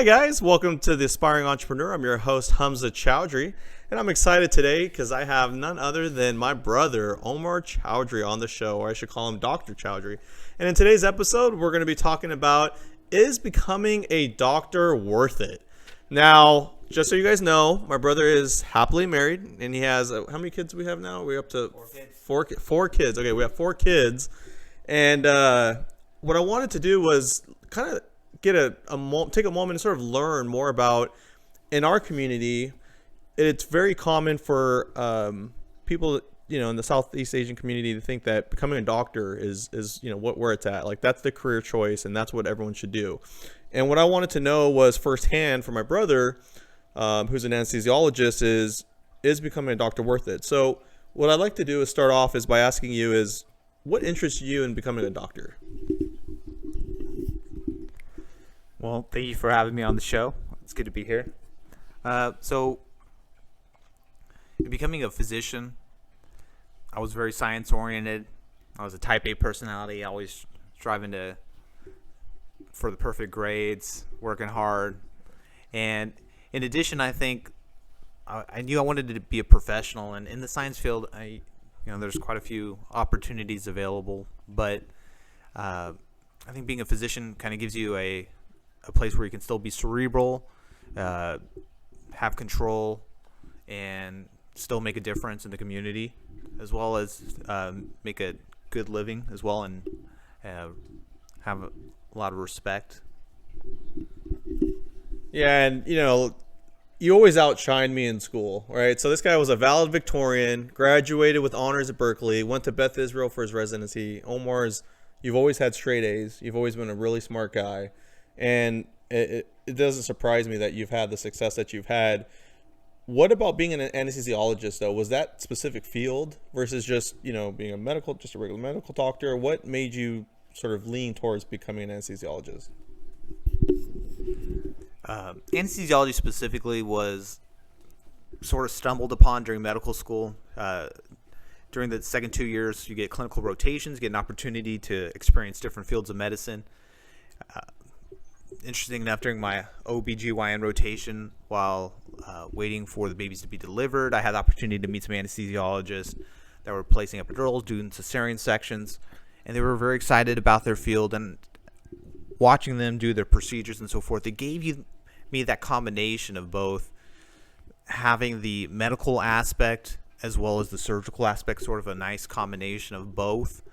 Hi guys, welcome to The Aspiring Entrepreneur. I'm your host Hamza Chowdhury, and I'm excited today because I have none other than my brother Omar Chowdhury on the show, or I should call him Dr. Chowdhury. And in today's episode, we're going to be talking about, is becoming a doctor worth it? Now, just so you guys know, my brother is happily married, and he has, how many kids do we have now? We're up to four kids. Okay, we have 4 kids. And what I wanted to do was kind of take a moment and sort of learn more about, in our community, it's very common for people, in the Southeast Asian community to think that becoming a doctor is where it's at. Like, that's the career choice, and that's what everyone should do. And what I wanted to know was firsthand from my brother, who's an anesthesiologist, is becoming a doctor worth it? So what I'd like to do is start off by asking you is, what interests you in becoming a doctor? Well, thank you for having me on the show. It's good to be here. So, becoming a physician, I was very science-oriented. I was a type A personality, always striving for the perfect grades, working hard. And in addition, I think I knew I wanted to be a professional. And in the science field, there's quite a few opportunities available. But I think being a physician kind of gives you a place where you can still be cerebral, have control, and still make a difference in the community, as well as make a good living as well, and have a lot of respect. Yeah, and you always outshine me in school, right? So this guy was a valedictorian, graduated with honors at Berkeley, went to Beth Israel for his residency. You've always had straight A's. You've always been a really smart guy. And it doesn't surprise me that you've had the success that you've had. What about being an anesthesiologist, though? Was that specific field versus just, being a regular medical doctor? What made you sort of lean towards becoming an anesthesiologist? Anesthesiology specifically was sort of stumbled upon during medical school. During the second 2 years, you get clinical rotations, get an opportunity to experience different fields of medicine. Interesting enough, during my OBGYN rotation, while waiting for the babies to be delivered, I had the opportunity to meet some anesthesiologists that were placing epidurals, doing cesarean sections, and they were very excited about their field, and watching them do their procedures and so forth, it gave me that combination of both having the medical aspect as well as the surgical aspect, sort of a nice combination of both.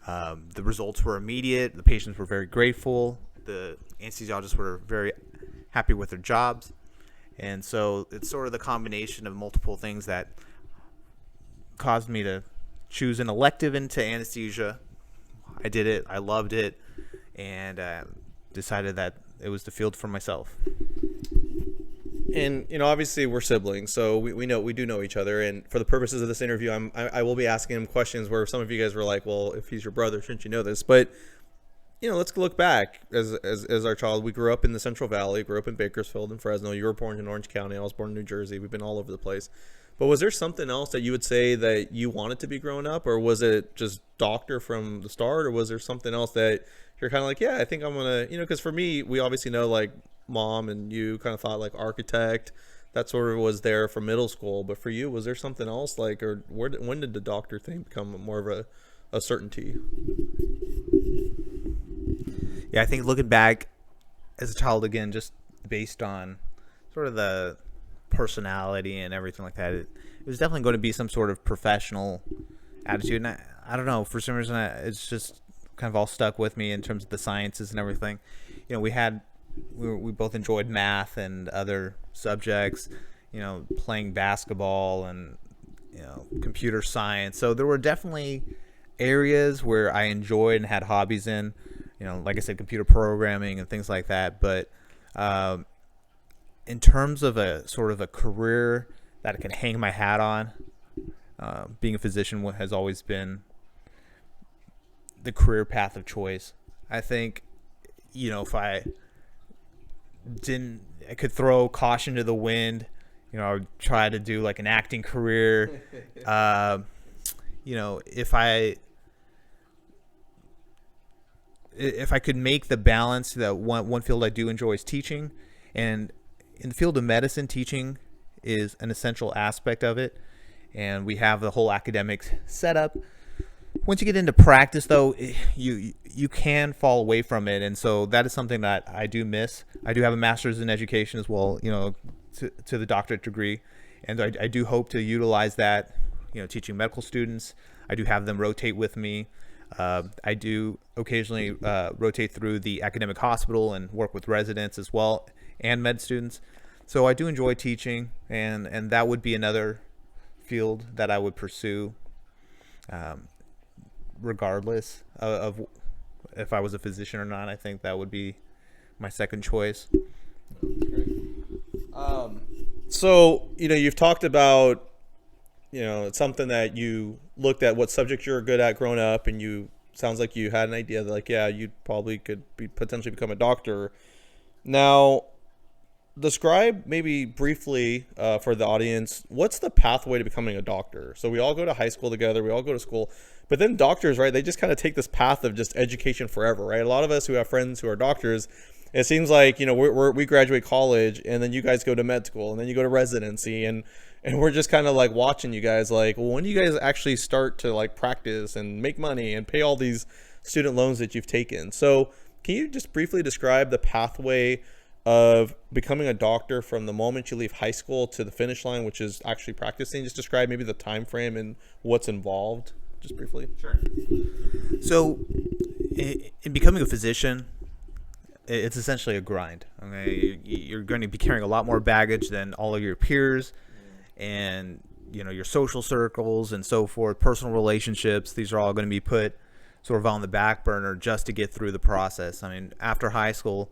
The results were immediate. The patients were very grateful. The anesthesiologists were very happy with their jobs. And so it's sort of the combination of multiple things that caused me to choose an elective into anesthesia. I did it. I loved it. And decided that it was the field for myself. And obviously we're siblings, so we do know each other. And for the purposes of this interview, I will be asking him questions where some of you guys were like, "Well, if he's your brother, shouldn't you know this?" But let's look back as our child. We grew up in the Central Valley, grew up in Bakersfield and Fresno. You were born in Orange County. I was born in New Jersey. We've been all over the place. But was there something else that you would say that you wanted to be growing up, or was it just doctor from the start, or was there something else that you're kind of like, yeah, I think I'm gonna, because for me, we obviously know, like, mom and you kind of thought like architect, that sort of was there for middle school. But for you, was there something else, like, or when did the doctor thing become more of a certainty? Yeah, I think looking back as a child, again, just based on sort of the personality and everything like that, it was definitely going to be some sort of professional attitude. And I don't know, for some reason, it's just kind of all stuck with me in terms of the sciences and everything. We both enjoyed math and other subjects, playing basketball and, computer science. So there were definitely areas where I enjoyed and had hobbies in, like I said, computer programming and things like that. But in terms of a sort of a career that I can hang my hat on, being a physician has always been the career path of choice. I think, if I could throw caution to the wind, I would try to do like an acting career. If I could make the balance, that one field I do enjoy is teaching, And in the field of medicine, teaching is an essential aspect of it, and we have the whole academic setup. Once you get into practice, though, you can fall away from it, and so that is something that I do miss. I do have a master's in education as well, to the doctorate degree, and I do hope to utilize that, teaching medical students. I do have them rotate with me. I do occasionally rotate through the academic hospital and work with residents as well and med students. So I do enjoy teaching, and that would be another field that I would pursue, regardless of if I was a physician or not. I think that would be my second choice. So, you've talked about, it's something that you looked at what subject you're good at growing up, and sounds like you had an idea that, like, yeah, you probably could potentially become a doctor. Now, describe maybe briefly for the audience, what's the pathway to becoming a doctor? So we all go to high school together, we all go to school, but then doctors, right, they just kind of take this path of just education forever, right? A lot of us who have friends who are doctors, it seems like, we graduate college, and then you guys go to med school, and then you go to residency, and we're just kind of like watching you guys like, well, when do you guys actually start to like practice and make money and pay all these student loans that you've taken? So can you just briefly describe the pathway of becoming a doctor from the moment you leave high school to the finish line, which is actually practicing? Just describe maybe the time frame and what's involved, just briefly. Sure. So in becoming a physician, it's essentially a grind. Okay, you're going to be carrying a lot more baggage than all of your peers, and your social circles and so forth, personal relationships. These are all going to be put sort of on the back burner just to get through the process. I mean, after high school,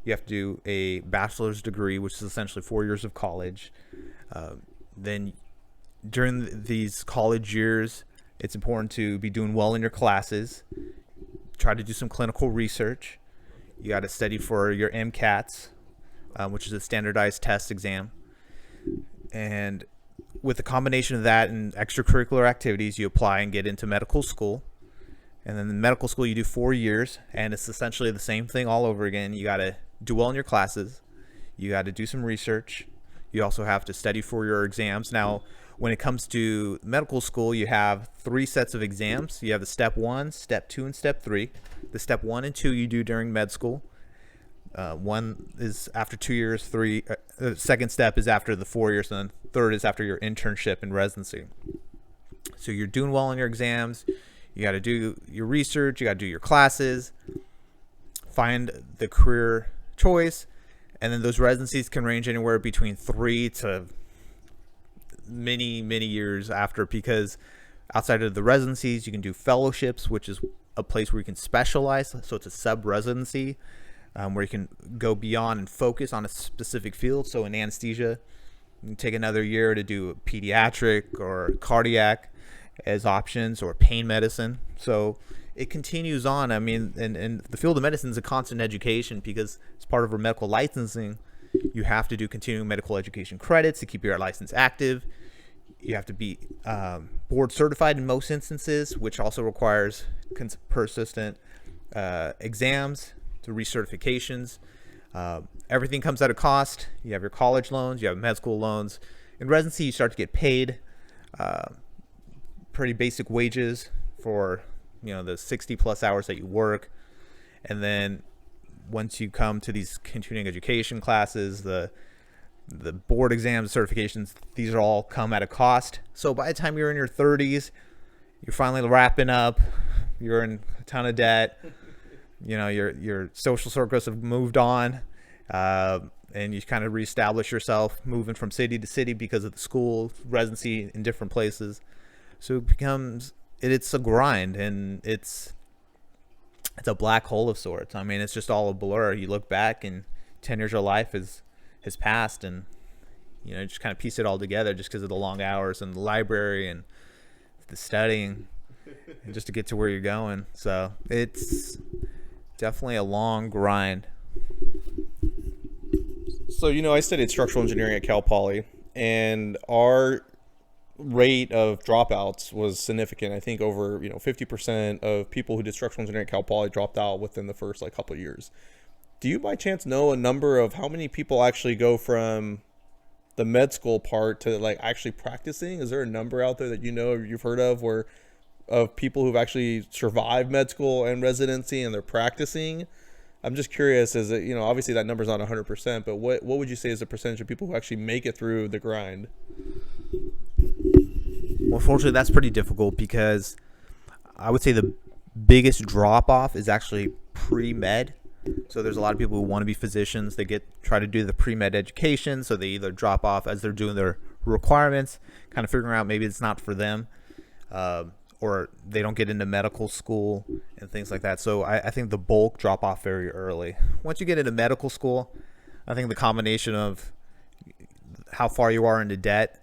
you have to do a bachelor's degree, which is essentially 4 years of college. Then during these college years, it's important to be doing well in your classes, try to do some clinical research. You got to study for your MCATs, which is a standardized test exam. And with the combination of that and extracurricular activities, you apply and get into medical school. And then in medical school, you do 4 years, and it's essentially the same thing all over again. You got to do well in your classes. You got to do some research. You also have to study for your exams. Now, when it comes to medical school, you have 3 sets of exams. You have the step 1, step 2, and step 3. The step 1 and 2 you do during med school. 1 is after 2 years, the second step is after the 4 years, and then third is after your internship and residency. So you're doing well in your exams. You got to do your research. You got to do your classes. Find the career choice, and then those residencies can range anywhere between 3 to many years after, because outside of the residencies, you can do fellowships, which is a place where you can specialize. So it's a sub-residency where you can go beyond and focus on a specific field. So in anesthesia, you can take another year to do pediatric or cardiac as options, or pain medicine. So it continues on. I mean, and the field of medicine is a constant education, because as part of our medical licensing, you have to do continuing medical education credits to keep your license active. You have to be board certified in most instances, which also requires persistent exams to recertifications. Everything comes at a cost. You have your college loans, you have med school loans. In residency, you start to get paid pretty basic wages for the 60 plus hours that you work. And then once you come to these continuing education classes, the board exams, certifications, these are all come at a cost. So by the time you're in your 30s, you're finally wrapping up, you're in a ton of debt, your social circles have moved on, and you kind of reestablish yourself, moving from city to city because of the school residency in different places. So it becomes, it's a grind, and it's a black hole of sorts. I mean, it's just all a blur. You look back and 10 years of life has passed, and just kind of piece it all together just because of the long hours in the library and the studying and just to get to where you're going. So it's definitely a long grind. So I studied structural engineering at Cal Poly, and our rate of dropouts was significant. I think over 50% of people who did structural engineering at Cal Poly dropped out within the first couple of years. Do you by chance know a number of how many people actually go from the med school part to like actually practicing? Is there a number out there that you know or you've heard of where of people who've actually survived med school and residency and they're practicing? I'm just curious, is it, obviously that number's not 100%, but what would you say is the percentage of people who actually make it through the grind? Well, unfortunately, that's pretty difficult because I would say the biggest drop off is actually pre-med. So there's a lot of people who want to be physicians. They try to do the pre-med education, so they either drop off as they're doing their requirements, kind of figuring out maybe it's not for them, or they don't get into medical school and things like that. So I think the bulk drop off very early. Once you get into medical school, I think the combination of how far you are into debt,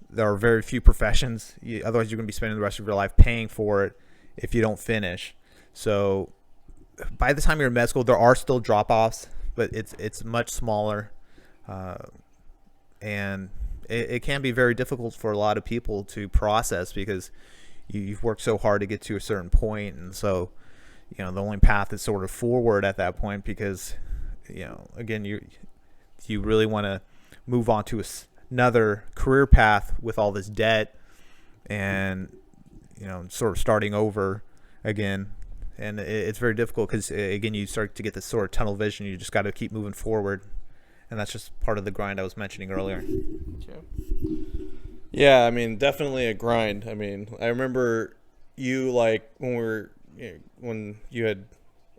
there are very few professions. Otherwise, you're going to be spending the rest of your life paying for it if you don't finish. So by the time you're in med school, there are still drop-offs, but it's much smaller, and it can be very difficult for a lot of people to process because you've worked so hard to get to a certain point, and so the only path is sort of forward at that point because again you really want to move on to another career path with all this debt and sort of starting over again. And it's very difficult because, again, you start to get this sort of tunnel vision. You just got to keep moving forward. And that's just part of the grind I was mentioning earlier. Yeah, I mean, definitely a grind. I mean, I remember you, like, when you had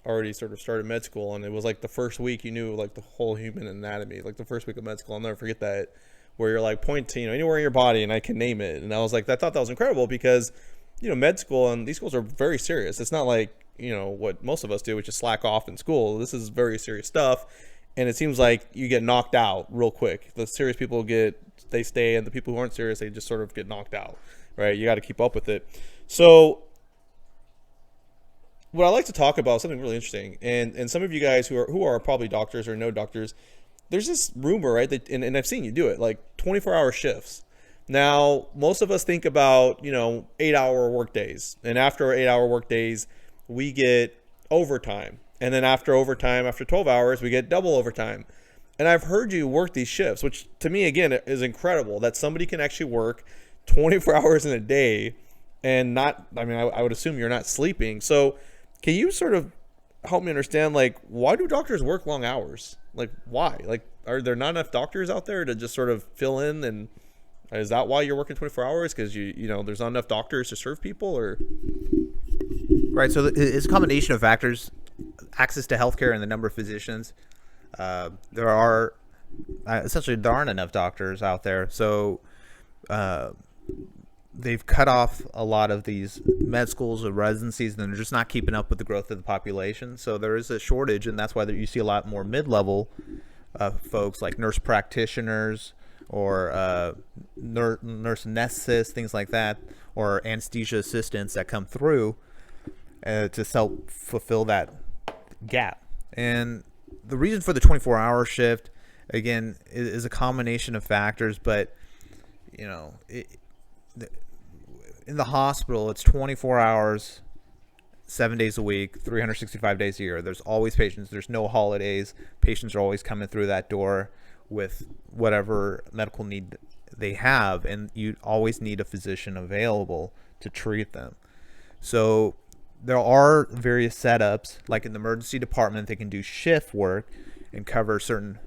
already sort of started med school, and it was like the first week you knew, like, the whole human anatomy, like the first week of med school. I'll never forget that, where you're like, point to, anywhere in your body, and I can name it. And I was like, I thought that was incredible because, med school and these schools are very serious. It's not like, what most of us do, which is slack off in school. This is very serious stuff, and it seems like you get knocked out real quick. The serious people they stay, and the people who aren't serious, they just sort of get knocked out, right? You got to keep up with it. So what I like to talk about is something really interesting, and some of you guys who are probably doctors or no doctors, there's this rumor, right, that, and I've seen you do it, like 24-hour shifts. Now, most of us think about, 8-hour work days, and after 8-hour work days, we get overtime. And then after overtime, after 12 hours, we get double overtime. And I've heard you work these shifts, which to me, again, is incredible that somebody can actually work 24 hours in a day and not, I would assume you're not sleeping. So can you sort of help me understand, like, why do doctors work long hours? Like, why? Like, are there not enough doctors out there to just sort of fill in? And is that why you're working 24 hours? Because there's not enough doctors to serve people, or? Right. So it's a combination of factors: access to healthcare and the number of physicians. There aren't enough doctors out there, so they've cut off a lot of these med schools or residencies, and they're just not keeping up with the growth of the population. So there is a shortage, and that's why you see a lot more mid-level folks like nurse practitioners or nurse anesthetists, things like that, or anesthesia assistants that come through to help fulfill that gap. And the reason for the 24-hour shift, again, is a combination of factors, but in the hospital, it's 24 hours, 7 days a week, 365 days a year. There's always patients. There's no holidays. Patients are always coming through that door with whatever medical need they have, and you always need a physician available to treat them. So there are various setups, like in the emergency department, they can do shift work and cover certain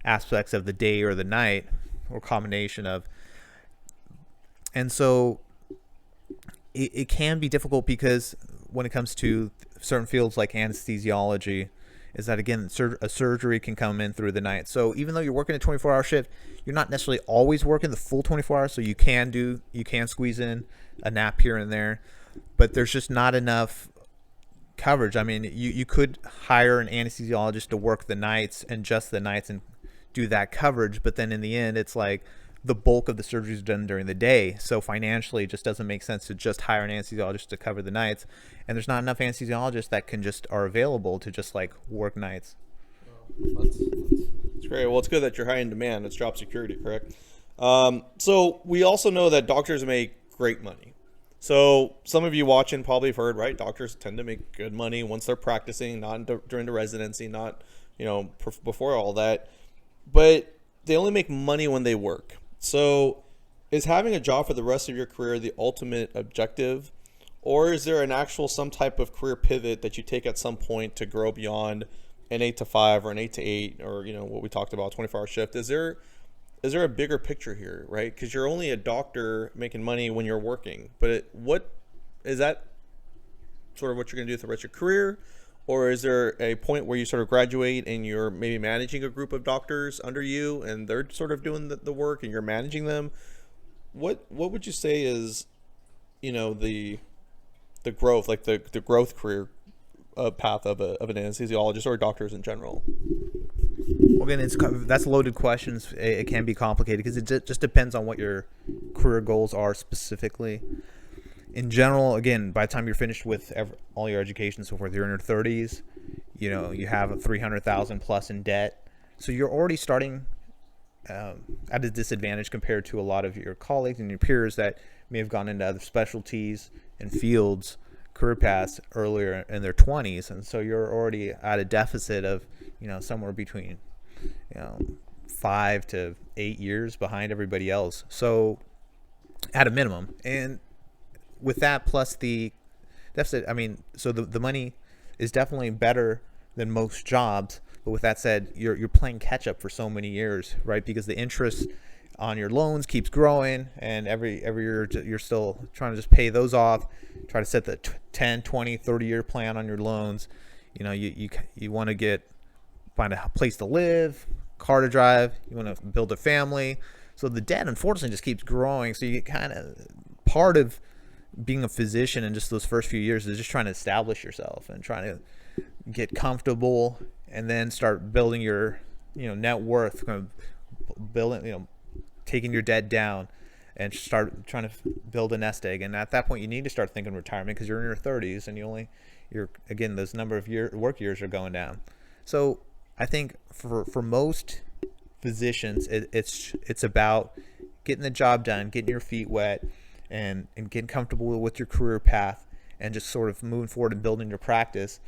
aspects of the day or the night, or combination of. And so it can be difficult because when it comes to certain fields like anesthesiology, is that, again, a surgery can come in through the night. So even though you're working a 24-hour shift, you're not necessarily always working the full 24 hours. So you can squeeze in a nap here and there, but there's just not enough coverage. I mean, you could hire an anesthesiologist to work the nights and just the nights and do that coverage, but then in the end, it's like the bulk of the surgery is done during the day. So financially, it just doesn't make sense to just hire an anesthesiologist to cover the nights. And there's not enough anesthesiologists that are available to just like work nights. That's great. Well, it's good that you're high in demand. It's job security, correct? So we also know that doctors make great money. So some of you watching probably have heard, right? Doctors tend to make good money once they're practicing, not during the residency, not, before all that. But they only make money when they work. So is having a job for the rest of your career the ultimate objective? Or is there an actual some type of career pivot that you take at some point to grow beyond an 8 to 5 or an 8 to 8 or what we talked about, 24-hour shift? Is there a bigger picture here, right? Because you're only a doctor making money when you're working. But what is that sort of what you're going to do with the rest of your career? Or is there a point where you sort of graduate and you're maybe managing a group of doctors under you and they're sort of doing the work and you're managing them? What would you say is, the growth, like the growth career path of an anesthesiologist or doctors in general? Well, again, that's loaded questions. It can be complicated because it just depends on what your career goals are specifically. In general, again, by the time you're finished with all your education and so forth, you're in your 30s. You have $300,000 plus in debt, so you're already starting at a disadvantage compared to a lot of your colleagues and your peers that may have gone into other specialties and fields, career paths earlier in their 20s, and so you're already at a deficit of somewhere between 5 to 8 years behind everybody else. So at a minimum, and with that plus the deficit, so the money is definitely better than most jobs. But with that said, you're playing catch up for so many years, right? Because the interest on your loans keeps growing, and every year you're still trying to just pay those off, try to set the 10, 20, 30-year plan on your loans. You want to find a place to live, car to drive, you want to build a family. So the debt, unfortunately, just keeps growing. So you get kind of part of being a physician in just those first few years is just trying to establish yourself and trying to get comfortable and then start building your net worth, kind of building, taking your debt down and start trying to build a nest egg. And at that point, you need to start thinking retirement because you're in your 30s and again, those number of work years are going down. So I think for most physicians, it's about getting the job done, getting your feet wet, and getting comfortable with your career path, and just sort of moving forward and building your practice,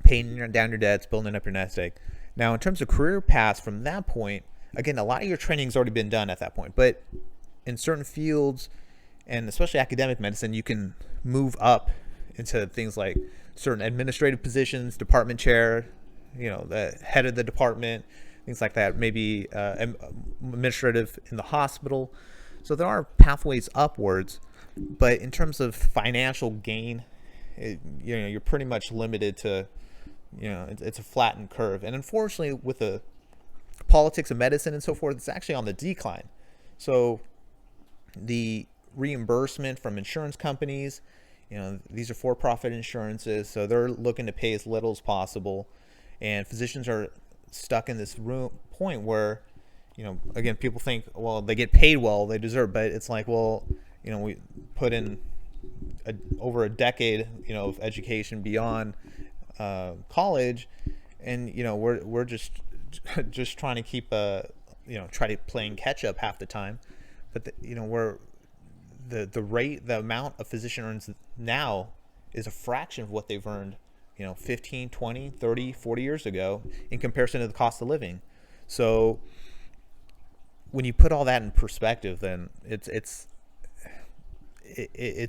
paying down your debts, building up your nest egg. Now, in terms of career paths from that point, again, a lot of your training's already been done at that point. But in certain fields, and especially academic medicine, you can move up into things like certain administrative positions, department chair, the head of the department, things like that, maybe administrative in the hospital. So there are pathways upwards, but in terms of financial gain, you're pretty much limited to, it's a flattened curve. And unfortunately, with the politics of medicine and so forth, it's actually on the decline. So the reimbursement from insurance companies, these are for-profit insurances, so they're looking to pay as little as possible. And physicians are stuck in this point where, again, people think, well, they get paid well, they deserve, but it's like, well, we put in over a decade, of education beyond college, and we're just trying to keep try to playing catch up half the time, but we're the amount a physician earns now is a fraction of what they've earned 15, 20, 30, 40 years ago in comparison to the cost of living. So when you put all that in perspective, then it's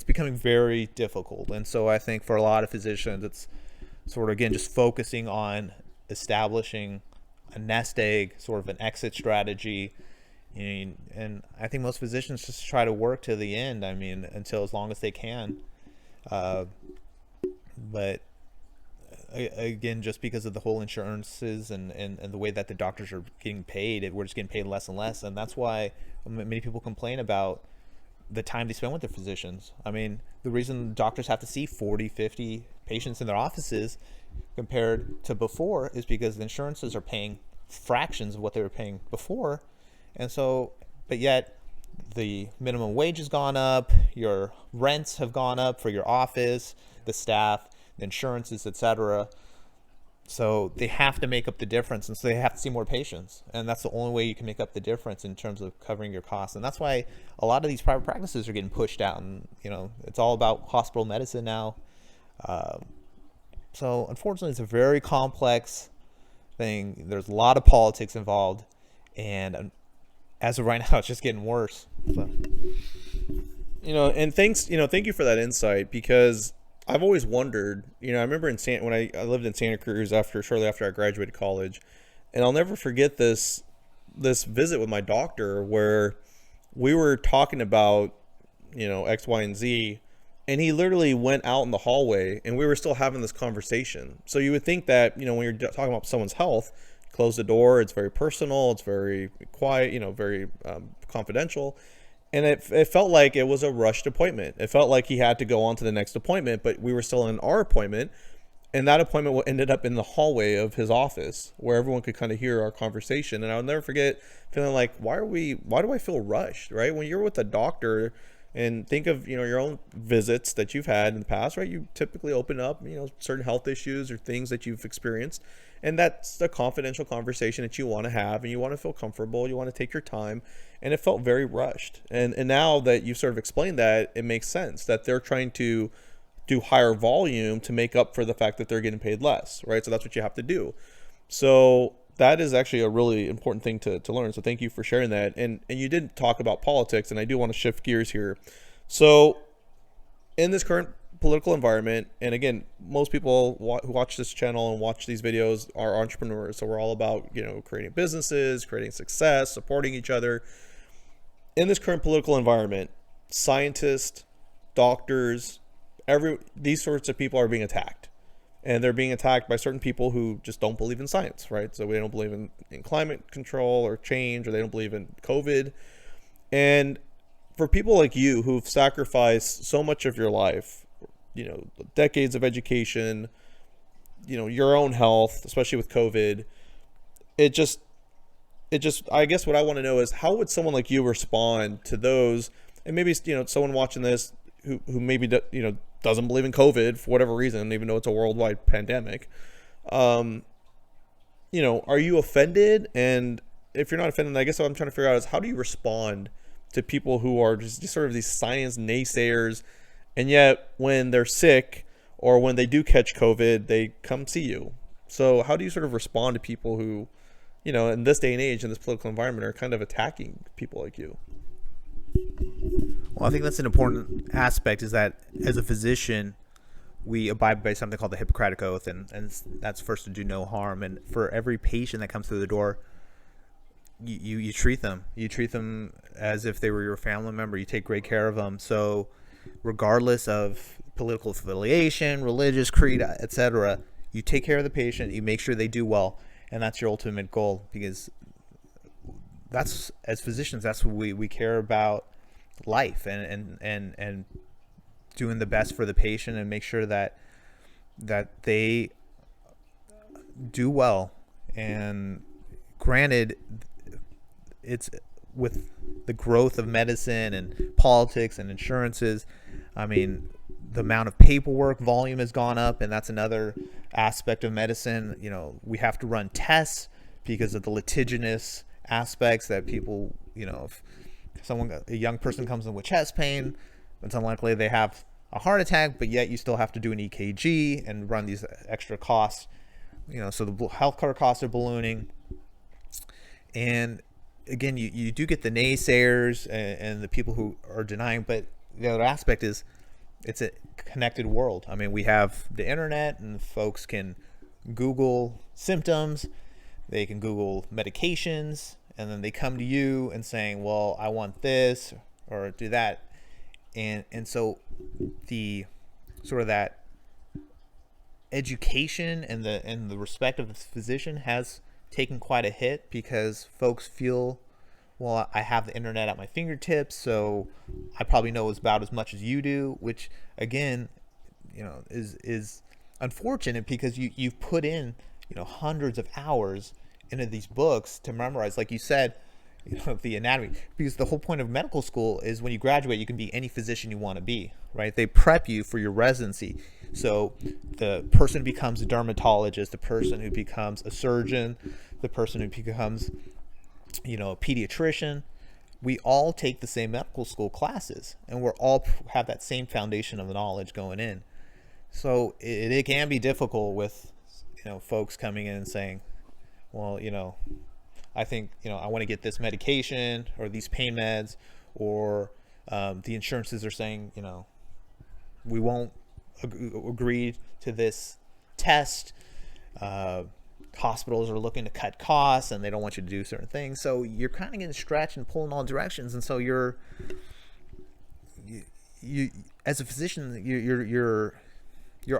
becoming very difficult. And so I think for a lot of physicians, it's sort of, again, just focusing on establishing a nest egg, sort of an exit strategy. And I think most physicians just try to work to the end, until as long as they can. But again, just because of the whole insurances and the way that the doctors are getting paid, we're just getting paid less and less. And that's why many people complain about the time they spend with their physicians. The reason doctors have to see 40, 50 patients in their offices compared to before is because the insurances are paying fractions of what they were paying before. And so, but yet the minimum wage has gone up, your rents have gone up for your office, the staff, the insurances, etc. So they have to make up the difference, and so they have to see more patients, and that's the only way you can make up the difference in terms of covering your costs. And that's why a lot of these private practices are getting pushed out, and it's all about hospital medicine now. So unfortunately, it's a very complex thing. There's a lot of politics involved, and as of right now, it's just getting worse. So. And thank you for that insight, because I've always wondered, I remember when I lived in Santa Cruz shortly after I graduated college, and I'll never forget this visit with my doctor where we were talking about, X, Y, and Z, and he literally went out in the hallway and we were still having this conversation. So you would think that, when you're talking about someone's health, close the door, it's very personal, it's very quiet, very confidential. And it felt like it was a rushed appointment. It felt like he had to go on to the next appointment, but we were still in our appointment. And that appointment ended up in the hallway of his office where everyone could kind of hear our conversation. And I'll never forget feeling like, why do I feel rushed, right? When you're with a doctor, and think of, your own visits that you've had in the past, right? You typically open up, certain health issues or things that you've experienced. And that's the confidential conversation that you want to have, and you want to feel comfortable. You want to take your time. And it felt very rushed. And now that you've sort of explained that, it makes sense that they're trying to do higher volume to make up for the fact that they're getting paid less, right? So that's what you have to do. So that is actually a really important thing to learn. So thank you for sharing that. And you did talk about politics, and I do want to shift gears here. So in this current political environment, and again, most people who watch this channel and watch these videos are entrepreneurs. So we're all about, creating businesses, creating success, supporting each other. In this current political environment, scientists, doctors, these sorts of people are being attacked. And they're being attacked by certain people who just don't believe in science, right? So they don't believe in climate control or change, or they don't believe in COVID. And for people like you who've sacrificed so much of your life, decades of education, your own health, especially with COVID, it just, I guess what I want to know is, how would someone like you respond to those, and maybe, someone watching this who maybe, doesn't believe in COVID for whatever reason, even though it's a worldwide pandemic. Are you offended? And if you're not offended, I guess what I'm trying to figure out is, how do you respond to people who are just sort of these science naysayers, and yet when they're sick or when they do catch COVID, they come see you? So how do you sort of respond to people who, in this day and age, in this political environment, are kind of attacking people like you? Well, I think that's an important aspect, is that as a physician, we abide by something called the Hippocratic Oath, and that's first to do no harm. And for every patient that comes through the door, you treat them. You treat them as if they were your family member. You take great care of them. So regardless of political affiliation, religious creed, etc., you take care of the patient. You make sure they do well, and that's your ultimate goal, because that's, as physicians, that's what we care about, life, and doing the best for the patient, and make sure that they do well. And granted, it's with the growth of medicine and politics and insurances, I mean, the amount of paperwork volume has gone up, and that's another aspect of medicine. We have to run tests because of the litigious aspects that people, if a young person comes in with chest pain, it's unlikely they have a heart attack, but yet you still have to do an EKG and run these extra costs, so the healthcare costs are ballooning. And again, you do get the naysayers and the people who are denying, but the other aspect is, it's a connected world. I mean, we have the internet, and folks can Google symptoms, they can Google medications, and then they come to you and saying, well, I want this or do that. And so the sort of that education and the respect of the physician has taken quite a hit, because folks feel, well, I have the internet at my fingertips, so I probably know about as much as you do, which again, is unfortunate, because you've put in, hundreds of hours into these books to memorize. Like you said, the anatomy, because the whole point of medical school is when you graduate, you can be any physician you want to be, right? They prep you for your residency. So the person who becomes a dermatologist, the person who becomes a surgeon, the person who becomes, a pediatrician, we all take the same medical school classes, and we're all have that same foundation of knowledge going in. So it can be difficult with, folks coming in and saying, well, I think, I want to get this medication or these pain meds, or the insurances are saying, we won't agree to this test. Hospitals are looking to cut costs and they don't want you to do certain things. So you're kind of getting stretched and pulled in all directions. And so you as a physician, you're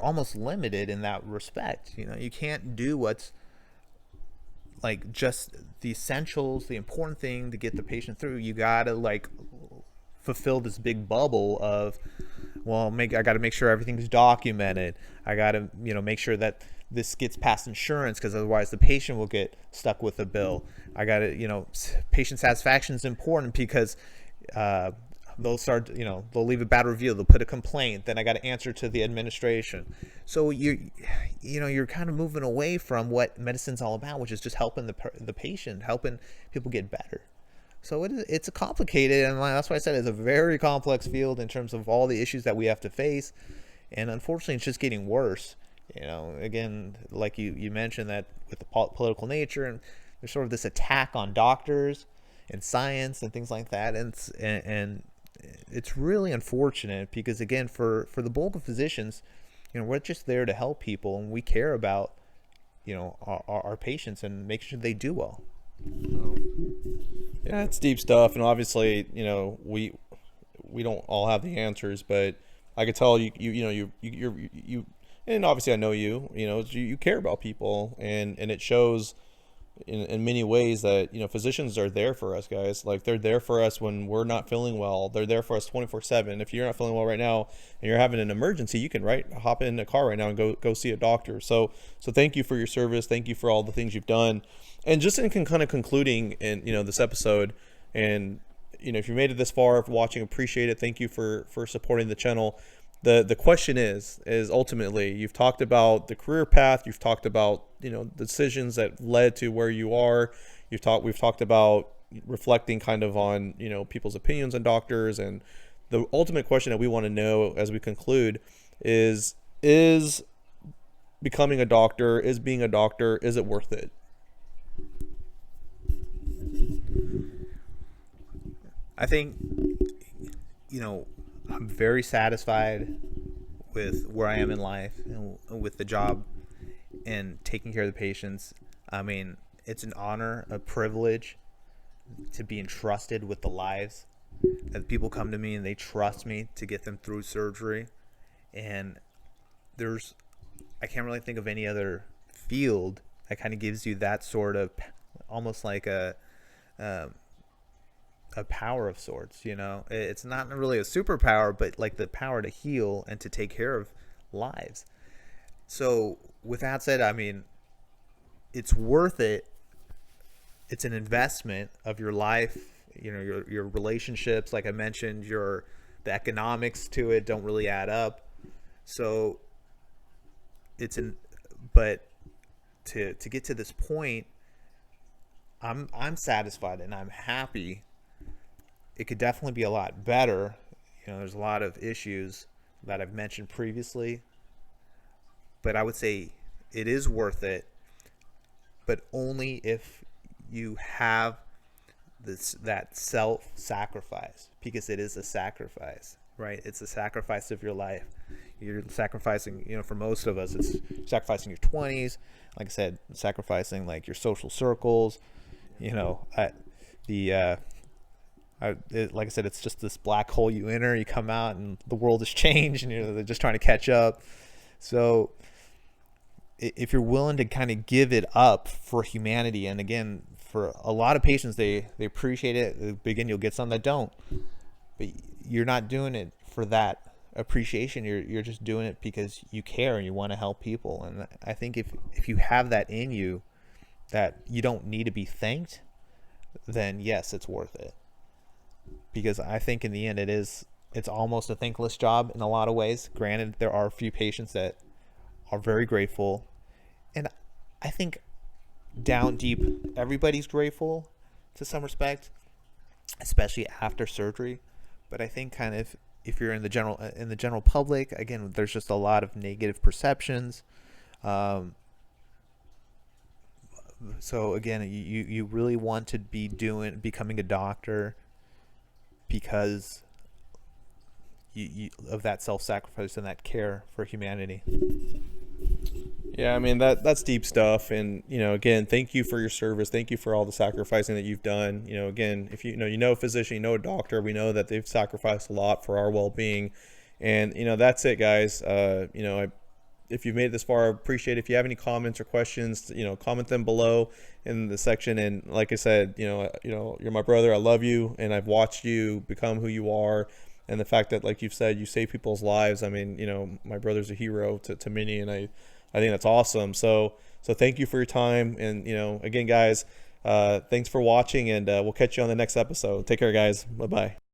almost limited in that respect. You can't do what's like just the essentials, the important thing to get the patient through. You gotta fulfill this big bubble of, well, I got to make sure everything's documented. I got to make sure that this gets past insurance, because otherwise the patient will get stuck with a bill. I got to patient satisfaction is important, because they'll start, they'll leave a bad review, they'll put a complaint, then I got to answer to the administration. So you're kind of moving away from what medicine's all about, which is just helping the patient, helping people get better. So it's a complicated, and that's why I said it's a very complex field in terms of all the issues that we have to face, and unfortunately it's just getting worse. Again, like you mentioned, that with the political nature, and there's sort of this attack on doctors and science and things like that, and it's really unfortunate, because again, for the bulk of physicians, we're just there to help people, and we care about our patients and make sure they do well. Yeah, it's deep stuff, and obviously, we don't all have the answers, but I could tell you and obviously I know you care about people, and it shows in many ways that physicians are there for us, guys. Like, they're there for us when we're not feeling well. They're there for us 24/7. If you're not feeling well right now and you're having an emergency, you can hop in a car right now and go see a doctor. So thank you for your service. Thank you for all the things you've done. And just in kind of concluding in this episode, and if you made it this far watching, appreciate it. Thank you for supporting the channel. The question is ultimately, you've talked about the career path, you've talked about the decisions that led to where you are, we've talked about reflecting kind of on people's opinions on doctors, and the ultimate question that we want to know as we conclude is becoming a doctor, is being a doctor, is it worth it? I think I'm very satisfied with where I am in life and with the job and taking care of the patients. I mean, it's an honor, a privilege to be entrusted with the lives that people come to me and they trust me to get them through surgery. And I can't really think of any other field that kind of gives you that sort of, almost like a power of sorts. It's not really a superpower, but like the power to heal and to take care of lives. So with that said, I mean, it's worth it. It's an investment of your life, your relationships, like I mentioned, the economics to it don't really add up. So but to get to this point, I'm satisfied and I'm happy. It could definitely be a lot better. There's a lot of issues that I've mentioned previously, but I would say it is worth it, but only if you have that self-sacrifice, because it is a sacrifice, right? It's a sacrifice of your life. You're sacrificing, for most of us, it's sacrificing your 20s. Like I said, sacrificing like your social circles, like I said, it's just this black hole you enter, you come out, and the world has changed, and they're just trying to catch up. So if you're willing to kind of give it up for humanity, and again, for a lot of patients, they appreciate it. At the beginning, you'll get some that don't, but you're not doing it for that appreciation. You're just doing it because you care and you want to help people. And I think if you have that in you, that you don't need to be thanked, then yes, it's worth it. Because I think in the end it's almost a thankless job in a lot of ways. Granted, there are a few patients that are very grateful, and I think down deep everybody's grateful to some respect, especially after surgery. But I think kind of if you're in the general public, again, there's just a lot of negative perceptions. So again, you really want to be becoming a doctor because you of that self-sacrifice and that care for humanity. Yeah, I mean that's deep stuff, and again, thank you for your service. Thank you for all the sacrificing that you've done. Again, if you know a physician, you know a doctor, we know that they've sacrificed a lot for our well-being, and that's it, guys. If you've made it this far, I appreciate it. If you have any comments or questions, comment them below in the section. And like I said, you're my brother. I love you, and I've watched you become who you are. And the fact that, like you've said, you save people's lives. I mean, my brother's a hero to many, and I think that's awesome. So thank you for your time. And, again, guys, thanks for watching, and we'll catch you on the next episode. Take care, guys. Bye-bye.